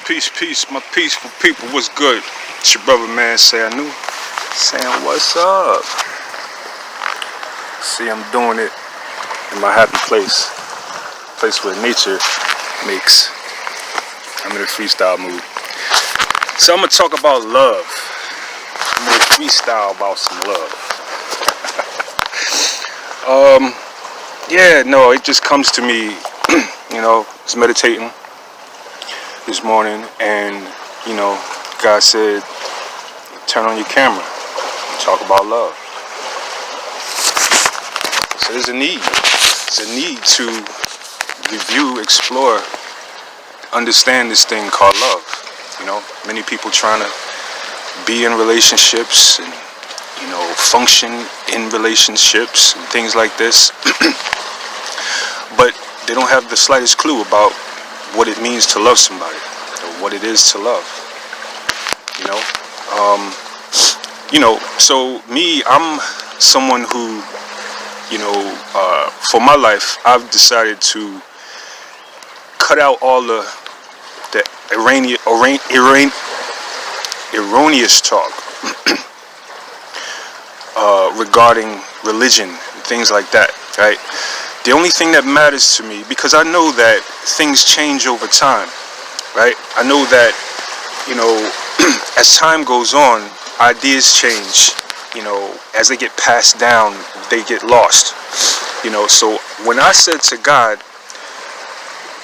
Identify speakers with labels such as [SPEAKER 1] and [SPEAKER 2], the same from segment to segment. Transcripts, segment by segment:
[SPEAKER 1] Peace, my peaceful people, what's good? It's your brother, man, Saanu, saying what's up. See, I'm doing it in my happy place where nature makes. I'm in a freestyle mood. So I'm gonna talk about love. I'm gonna freestyle about some love. Yeah, no, it just comes to me, I was meditating this morning, and God said, turn on your camera, talk about love. So there's a need to review, explore, understand this thing called love. Many people trying to be in relationships and function in relationships and things like this, but they don't have the slightest clue about what it means to love somebody, or what it is to love. So me, I'm someone who, for my life, I've decided to cut out all the erroneous talk regarding religion and things like that, right? The only thing that matters to me, because I know that things change over time, right? I know that, as time goes on, ideas change, as they get passed down, they get lost, So when I said to God,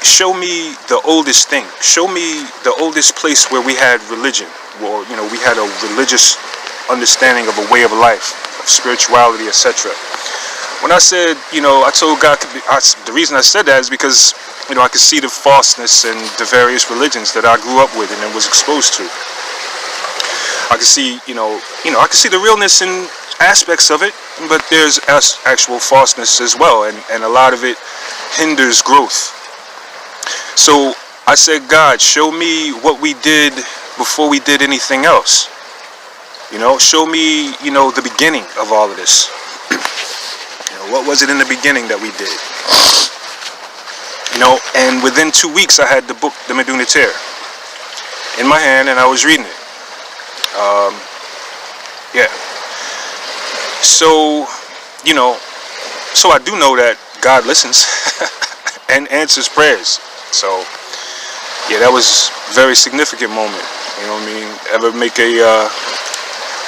[SPEAKER 1] show me the oldest thing, show me the oldest place where we had religion, or, we had a religious understanding of a way of life, of spirituality, etc. When I said, I told God, the reason I said that is because, I could see the falseness in the various religions that I grew up with and was exposed to. I could see, I could see the realness in aspects of it, but there's actual falseness as well, and a lot of it hinders growth. So I said, God, show me what we did before we did anything else. Show me, the beginning of all of this. What was it in the beginning that we did? And within 2 weeks I had the book, the Metu Neter, in my hand, and I was reading it. Yeah. So, so I do know that God listens and answers prayers. So, yeah, that was a very significant moment. Ever make a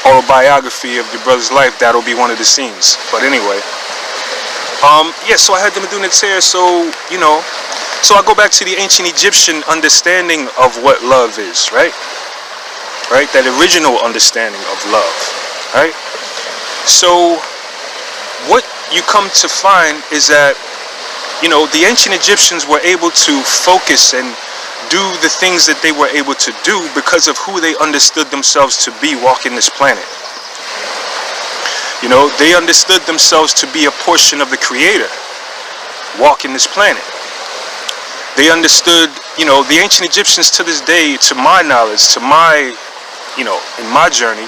[SPEAKER 1] autobiography of your brother's life, that'll be one of the scenes. But anyway, so I had the Metu Neter, so, so I go back to the ancient Egyptian understanding of what love is, right? Right? That original understanding of love, right? So what you come to find is that, the ancient Egyptians were able to focus and do the things that they were able to do because of who they understood themselves to be walking this planet. They understood themselves to be a portion of the Creator walking this planet. They understood, the ancient Egyptians to this day, to my knowledge, to my, in my journey,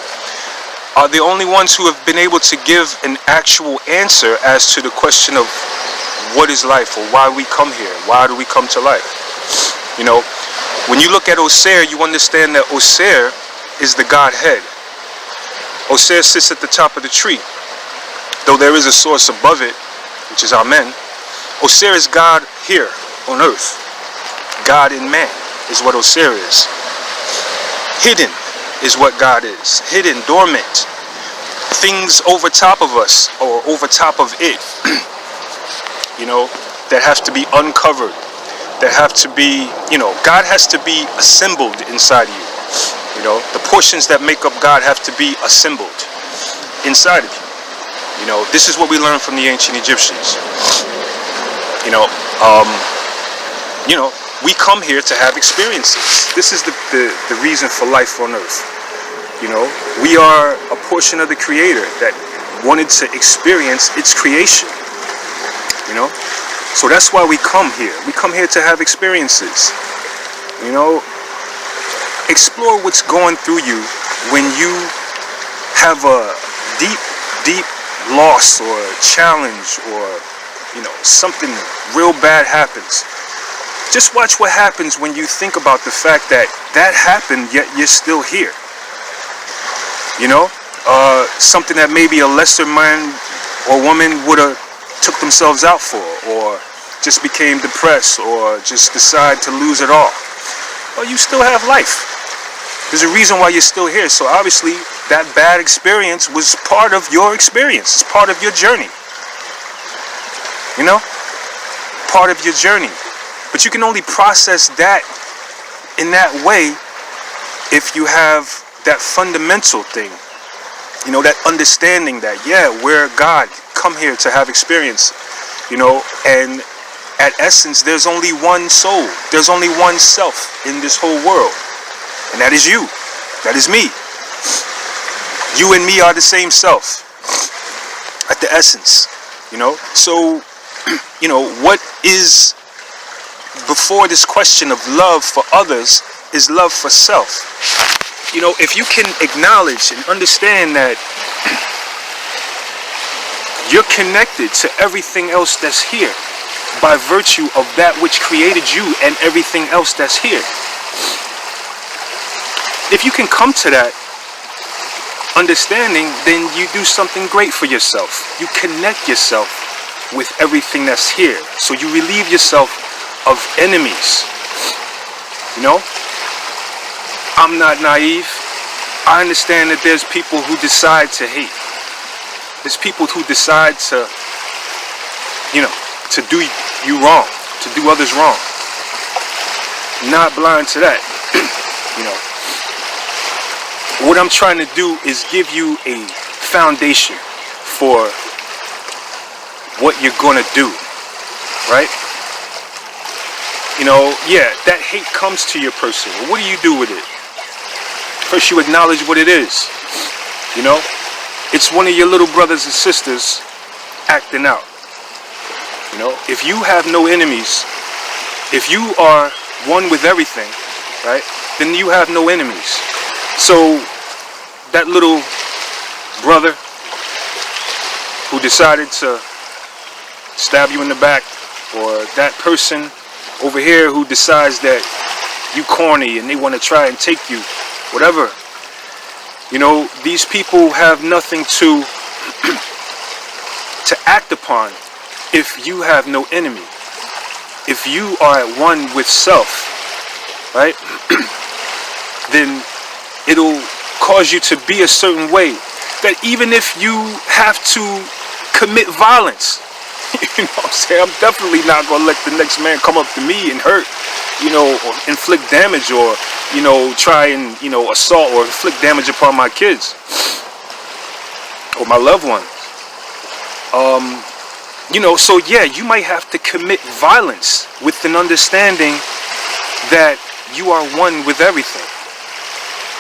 [SPEAKER 1] are the only ones who have been able to give an actual answer as to the question of what is life, or why we come here, why do we come to life. When you look at Osir, you understand that Osir is the Godhead. Osir sits at the top of the tree. Though there is a source above it, which is Omen, Osir is God here on earth. God in man is what Osir is. Hidden is what God is. Hidden, dormant. Things over top of us, or over top of it, that have to be uncovered. That have to be, God has to be assembled inside of you. The portions that make up God have to be assembled inside of you. This is what we learned from the ancient Egyptians. We come here to have experiences. This is the reason for life on earth. We are a portion of the Creator that wanted to experience its creation. So that's why we come here. We come here to have experiences. Explore what's going through you when you have a deep loss or challenge, or something real bad happens. Just watch what happens when you think about the fact that that happened, yet you're still here. You know, something that maybe a lesser man or woman would have took themselves out for, or just became depressed, or just decide to lose it all. Well, you still have life. There's a reason why you're still here. So obviously that bad experience was part of your experience. It's part of your journey. You know, part of your journey. But you can only process that in that way if you have that fundamental thing. You know, that understanding that, yeah, we're God, come here to have experience. You know, and at essence, there's only one soul. There's only one self in this whole world. And that is you. That is me. You and me are the same self at the essence. You know, so, you know, what is before this question of love for others is love for self. You know, if you can acknowledge and understand that you're connected to everything else that's here by virtue of that which created you and everything else that's here. If you can come to that understanding, then you do something great for yourself. You connect yourself with everything that's here. So you relieve yourself of enemies. You know, I'm not naive. I understand that there's people who decide to hate. There's people who decide to, you know, to do you wrong, to do others wrong. Not blind to that. You know, what I'm trying to do is give you a foundation for what you're gonna do, right? You know, yeah, that hate comes to your person. Well, what do you do with it? First, you acknowledge what it is. You know, it's one of your little brothers and sisters acting out. You know, if you have no enemies, if you are one with everything, right, then you have no enemies. So that little brother who decided to stab you in the back, or that person over here who decides that you corny and they want to try and take you, whatever, you know, these people have nothing to act upon if you have no enemy. If you are at one with self, right, then it'll cause you to be a certain way that even if you have to commit violence, you know what I'm saying, I'm definitely not going to let the next man come up to me and hurt, you know, or inflict damage, or, you know, try and, you know, assault or inflict damage upon my kids or my loved ones. You know, so yeah, you might have to commit violence with an understanding that you are one with everything.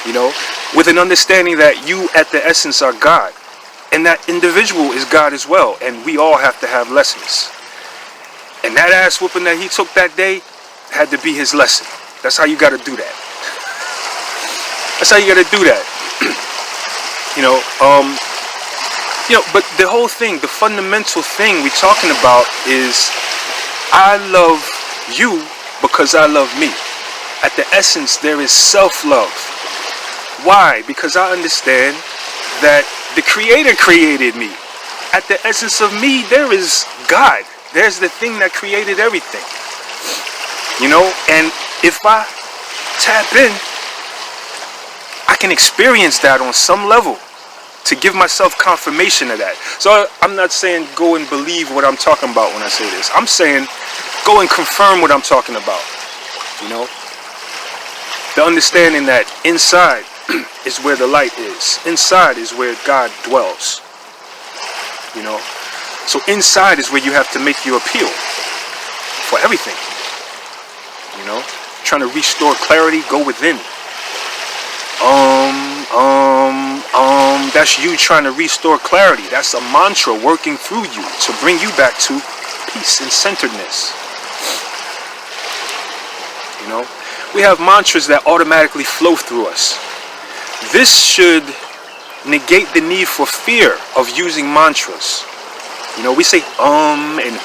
[SPEAKER 1] You know, with an understanding that you at the essence are God, and that individual is God as well, and we all have to have lessons. And that ass whooping that he took that day had to be his lesson. That's how you got to do that. That's how you got to do that. You know, but the whole thing, the fundamental thing we're talking about is I love you because I love me. At the essence, there is self-love. Why? Because I understand that the Creator created me. At the essence of me, there is God. There's the thing that created everything. You know, and if I tap in, I can experience that on some level to give myself confirmation of that. So I'm not saying go and believe what I'm talking about when I say this. I'm saying go and confirm what I'm talking about. You know, the understanding that inside is where the light is. Inside is where God dwells. You know, so inside is where you have to make your appeal for everything. You know, trying to restore clarity, go within. That's you trying to restore clarity. That's a mantra working through you to bring you back to peace and centeredness. You know, we have mantras that automatically flow through us. This should negate the need for fear of using mantras. You know, we say and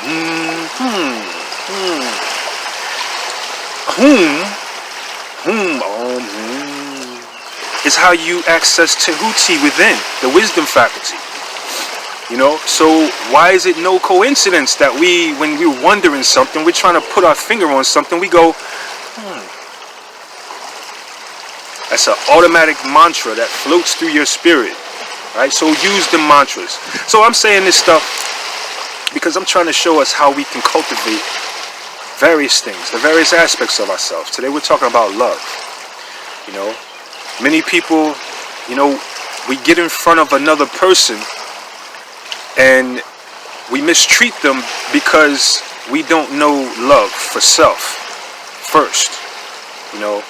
[SPEAKER 1] is how you access Tehuti within, the wisdom faculty. You know, so why is it no coincidence that when we're wondering something, we're trying to put our finger on something, we go, That's an automatic mantra that floats through your spirit, right? So use the mantras. So I'm saying this stuff because I'm trying to show us how we can cultivate various things, the various aspects of ourselves. Today we're talking about love. You know, many people, you know, we get in front of another person and we mistreat them because we don't know love for self first. You know,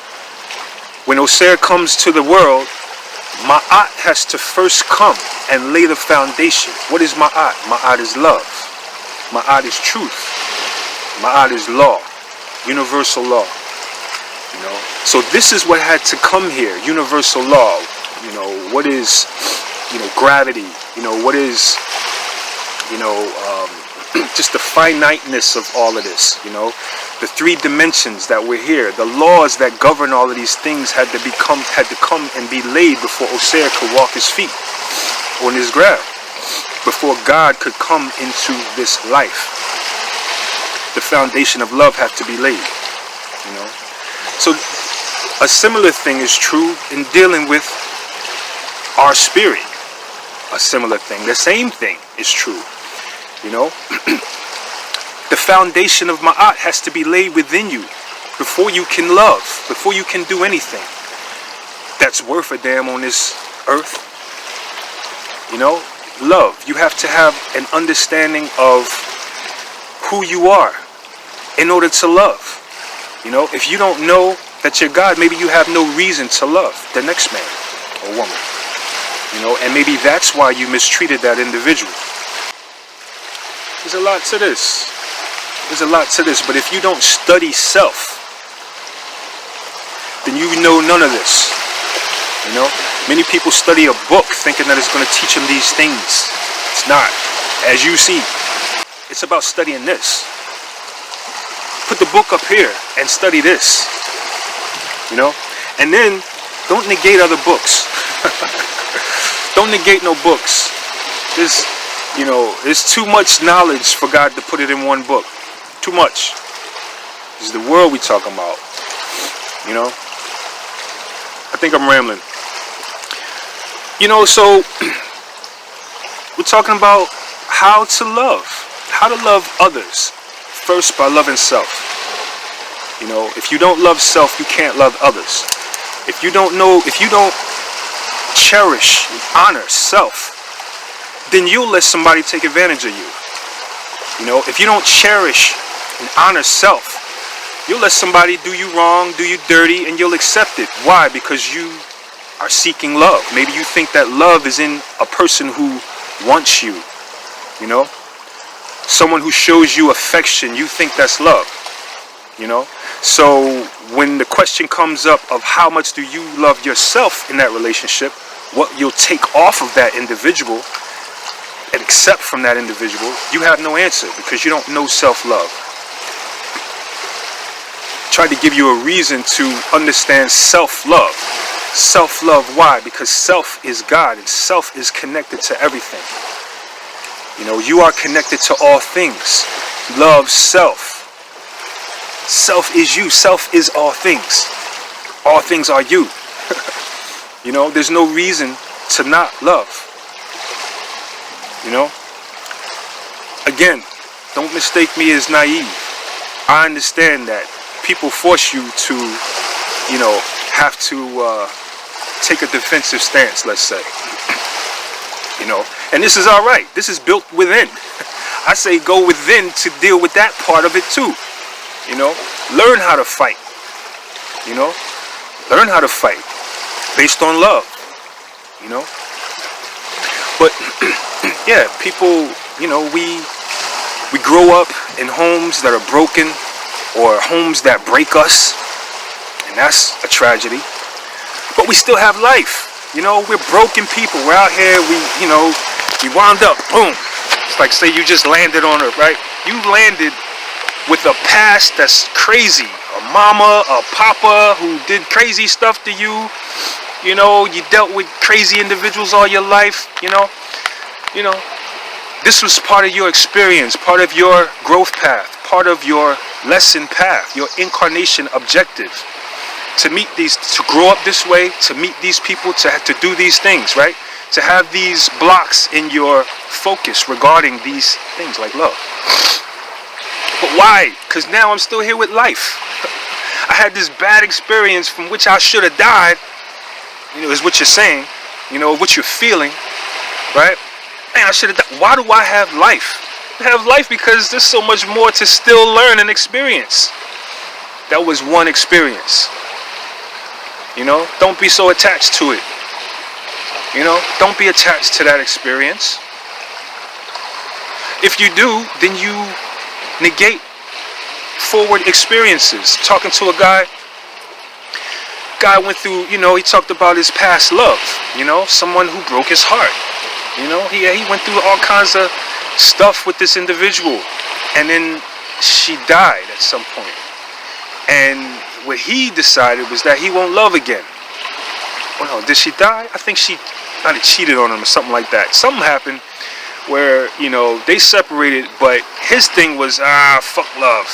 [SPEAKER 1] when Osir comes to the world, Ma'at has to first come and lay the foundation. What is Ma'at? Ma'at is love. Ma'at is truth. Ma'at is law, universal law. You know, so this is what had to come here, universal law. You know, what is, you know, gravity? You know, what is, you know, just the finiteness of all of this, you know, the three dimensions that we're here, the laws that govern all of these things had to come and be laid before Osir could walk his feet on his ground, before God could come into this life. The foundation of love had to be laid, you know. So a similar thing is true in dealing with our spirit. A similar thing, the same thing is true. You know, the foundation of Ma'at has to be laid within you before you can love, before you can do anything that's worth a damn on this earth. You know, love. You have to have an understanding of who you are in order to love. You know, if you don't know that you're God, maybe you have no reason to love the next man or woman. You know, and maybe that's why you mistreated that individual. There's a lot to this. There's a lot to this. But if you don't study self, then you know none of this. You know? Many people study a book thinking that it's going to teach them these things. It's not. As you see, it's about studying this. Put the book up here and study this. You know? And then, don't negate other books. Don't negate no books. You know, there's too much knowledge for God to put it in one book. Too much. This is the world we talking about. You know? I think I'm rambling. You know, so we're talking about how to love. How to love others. First by loving self. You know, if you don't love self, you can't love others. If you don't cherish and honor self, then you'll let somebody take advantage of you. You know, if you don't cherish and honor self, you'll let somebody do you wrong, do you dirty, and you'll accept it. Why? Because you are seeking love. Maybe you think that love is in a person who wants you. You know, someone who shows you affection, you think that's love. You know, so when the question comes up of how much do you love yourself in that relationship, what you'll take off of that individual and accept from that individual, you have no answer because you don't know self-love. Try to give you a reason to understand self-love. Self-love, why? Because self is God and self is connected to everything. You know, you are connected to all things. Love self. Self is you. Self is all things. All things are you. You know, there's no reason to not love. You know? Again, don't mistake me as naive. I understand that people force you to, you know, have to take a defensive stance, let's say. You know, and this is all right. This is built within. I say go within to deal with that part of it too. You know, learn how to fight. You know, learn how to fight based on love. You know, but yeah, people, you know, we grow up in homes that are broken or homes that break us, and that's a tragedy. But we still have life. You know, we're broken people. We're out here, you know, we wound up, boom. It's like, say you just landed on Earth, right? You landed with a past that's crazy, a mama, a papa who did crazy stuff to you. You know, you dealt with crazy individuals all your life. You know, this was part of your experience, part of your growth path, part of your lesson path, your incarnation objective. To meet these, to grow up this way, to meet these people, to do these things, right? To have these blocks in your focus regarding these things like love. But why? Because now I'm still here with life. I had this bad experience from which I should have died, you know, is what you're saying, you know, what you're feeling, right? Man, I should have died. Why do I have life? I have life because there's so much more to still learn and experience. That was one experience. You know, don't be so attached to it. You know, don't be attached to that experience. If you do, then you negate forward experiences. Talking to a guy went through, you know, he talked about his past love, you know, someone who broke his heart. You know, he went through all kinds of stuff with this individual, and then she died at some point. And what he decided was that he won't love again. Oh no, did she die? I think she might have cheated on him or something like that. Something happened where, you know, they separated, but his thing was, fuck love.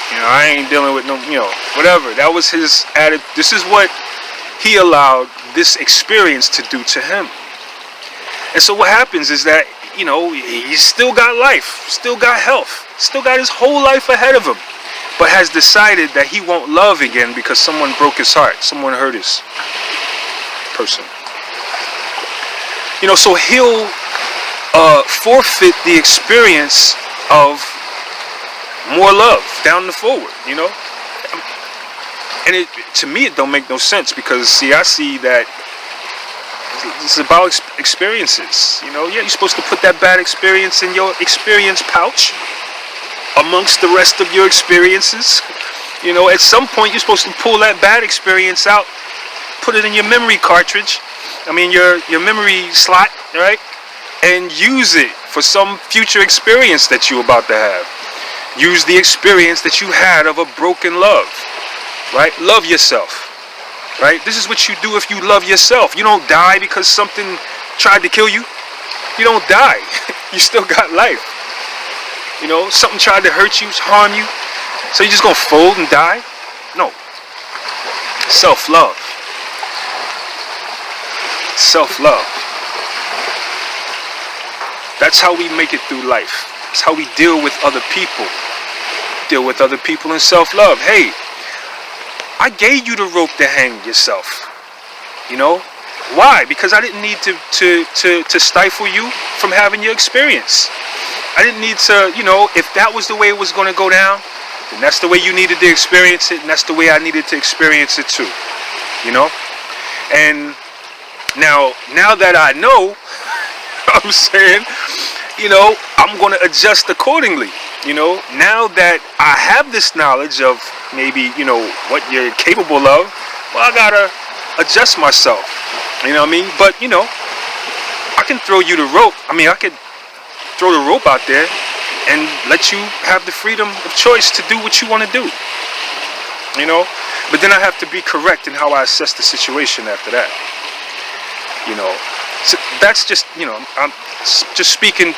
[SPEAKER 1] You know, I ain't dealing with no, you know, whatever. That was his attitude. This is what he allowed this experience to do to him. And so what happens is that, you know, he's still got life, still got health, still got his whole life ahead of him, but has decided that he won't love again because someone broke his heart, someone hurt his person. You know, so he'll forfeit the experience of more love down the forward, you know. And to me, it don't make no sense because, see, I see that it's about experiences. You know, yeah, you're supposed to put that bad experience in your experience pouch amongst the rest of your experiences. You know, at some point, you're supposed to pull that bad experience out, put it in your memory cartridge. I mean, your memory slot, right? And use it for some future experience that you're about to have. Use the experience that you had of a broken love, right? Love yourself, right? This is what you do if you love yourself. You don't die because something tried to kill you. You don't die. You still got life. You know, something tried to hurt you, harm you. So you're just going to fold and die? No. Self-love. Self-love. That's how we make it through life. It's how we deal with other people. Deal with other people in self-love. Hey, I gave you the rope to hang yourself. You know? Why? Because I didn't need to stifle you from having your experience. I didn't need to, you know, if that was the way it was going to go down, then that's the way you needed to experience it, and that's the way I needed to experience it too. You know? And now that I know, I'm saying, you know, I'm going to adjust accordingly. You know, now that I have this knowledge of maybe, you know, what you're capable of, well, I got to adjust myself. You know what I mean? But, you know, I can throw you the rope. I mean, I could throw the rope out there and let you have the freedom of choice to do what you want to do. You know? But then I have to be correct in how I assess the situation after that. You know? So that's just, you know, I'm just speaking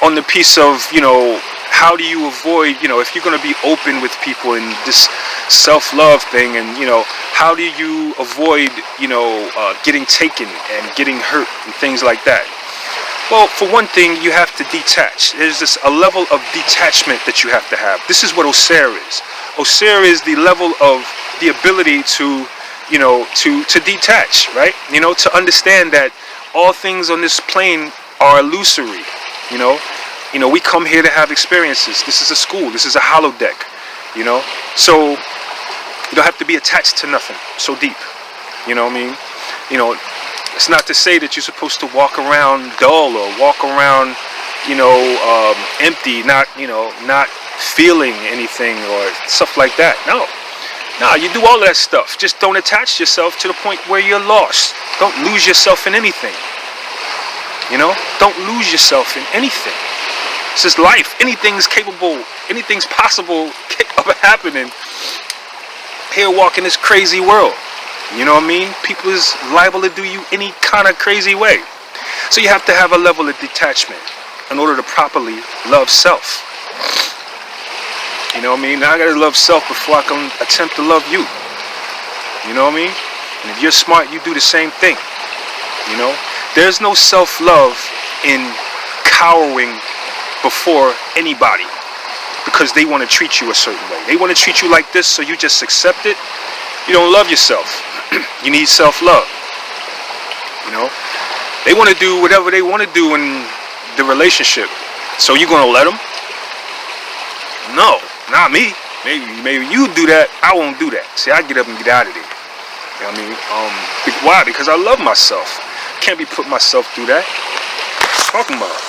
[SPEAKER 1] on the piece of, you know, how do you avoid, you know, if you're going to be open with people in this self-love thing, and, you know, how do you avoid, you know, getting taken and getting hurt and things like that? Well, for one thing, you have to detach. There's a level of detachment that you have to have. This is what Osir is. Osir is the level of the ability to, you know, to detach, right? You know, to understand that all things on this plane are illusory. You know, we come here to have experiences. This is a school. This is a holodeck. You know, so you don't have to be attached to nothing so deep. You know what I mean? You know, it's not to say that you're supposed to walk around dull or walk around, you know, empty, not feeling anything or stuff like that. No, you do all of that stuff. Just don't attach yourself to the point where you're lost. Don't lose yourself in anything. You know, don't lose yourself in anything. It's just life. Anything's capable, anything's possible of happening here walking this crazy world. You know what I mean? People is liable to do you any kind of crazy way. So you have to have a level of detachment in order to properly love self. You know what I mean? Now I gotta love self before I can attempt to love you. You know what I mean? And if you're smart, you do the same thing. You know? There's no self-love in cowering before anybody because they want to treat you a certain way. They want to treat you like this, so you just accept it. You don't love yourself. You need self-love. You know? They want to do whatever they want to do in the relationship. So you gonna let them? No, not me. Maybe you do that. I won't do that. See, I get up and get out of there. You know what I mean? Why? Because I love myself. Can't be putting myself through that. What you talking about?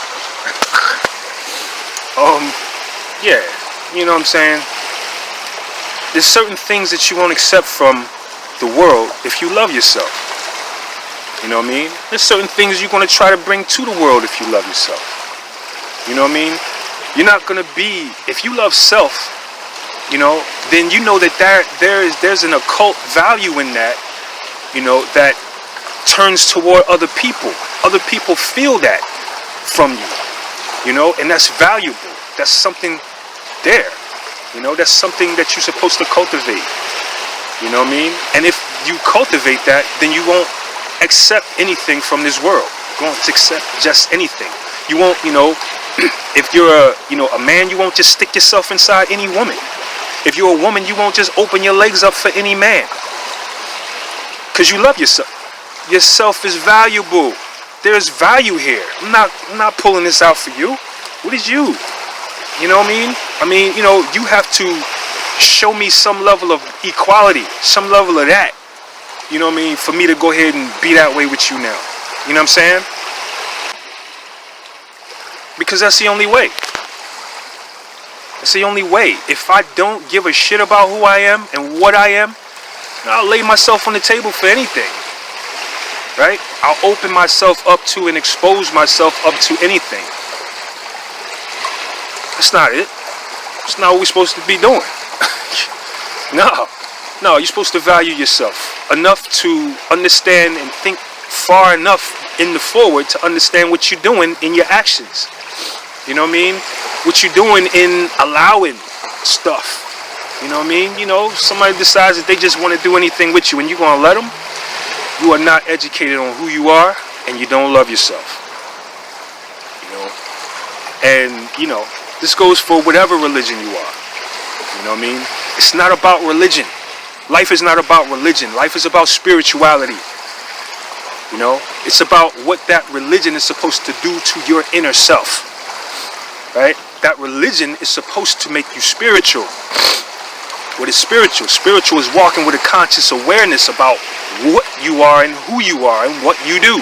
[SPEAKER 1] Yeah, you know what I'm saying? There's certain things that you won't accept from the world if you love yourself. You know what I mean? There's certain things you're going to try to bring to the world if you love yourself. You know what I mean? You're not going to be, if you love self, you know, then you know that there's an occult value in that, you know, that turns toward other people. Other people feel that from you know, and that's valuable. That's something there. You know, that's something that you're supposed to cultivate. You know what I mean? And if you cultivate that, then you won't accept anything from this world. You won't accept just anything. You won't, you know, if you're a man, you won't just stick yourself inside any woman. If you're a woman, you won't just open your legs up for any man. Because you love yourself. Yourself is valuable. There's value here. I'm not pulling this out for you. What is you? You know what I mean? I mean, you know, you have to show me some level of equality, some level of that. You know what I mean? For me to go ahead and be that way with you now. You know what I'm saying? Because that's the only way. It's the only way. If I don't give a shit about who I am and what I am, I'll lay myself on the table for anything. Right? I'll open myself up to and expose myself up to anything. That's not it. That's not what we're supposed to be doing. No, you're supposed to value yourself enough to understand and think far enough in the forward to understand what you're doing in your actions. You know what I mean? What you're doing in allowing stuff. You know what I mean? You know, somebody decides that they just want to do anything with you and you're going to let them. You are not educated on who you are and you don't love yourself. You know? And, you know, this goes for whatever religion you are. You know what I mean? It's not about religion. Life is not about religion. Life is about spirituality. You know? It's about what that religion is supposed to do to your inner self. Right? That religion is supposed to make you spiritual. What is spiritual? Spiritual is walking with a conscious awareness about what you are and who you are and what you do.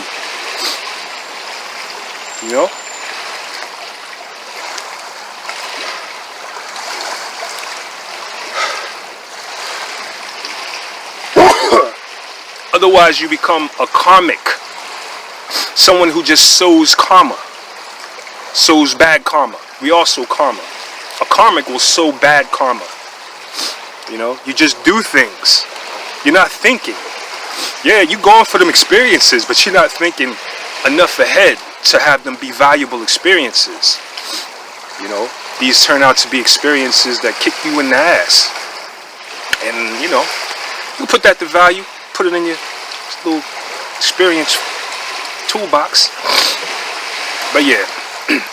[SPEAKER 1] You know? Otherwise, you become a karmic. Someone who just sows karma. Sows bad karma. We all sow karma. A karmic will sow bad karma. You know, you just do things. You're not thinking. Yeah, you're going for them experiences, but you're not thinking enough ahead to have them be valuable experiences. You know, these turn out to be experiences that kick you in the ass. And, you know, you put that to value, put it in your little experience toolbox. But yeah,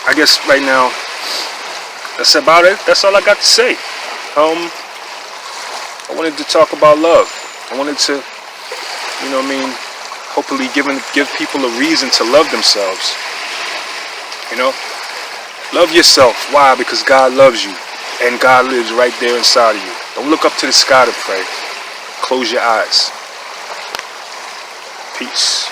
[SPEAKER 1] I guess right now, that's about it. That's all I got to say. I wanted to talk about love. I wanted to, you know what I mean, hopefully give people a reason to love themselves. You know? Love yourself. Why? Because God loves you. And God lives right there inside of you. Don't look up to the sky to pray. Close your eyes. Peace.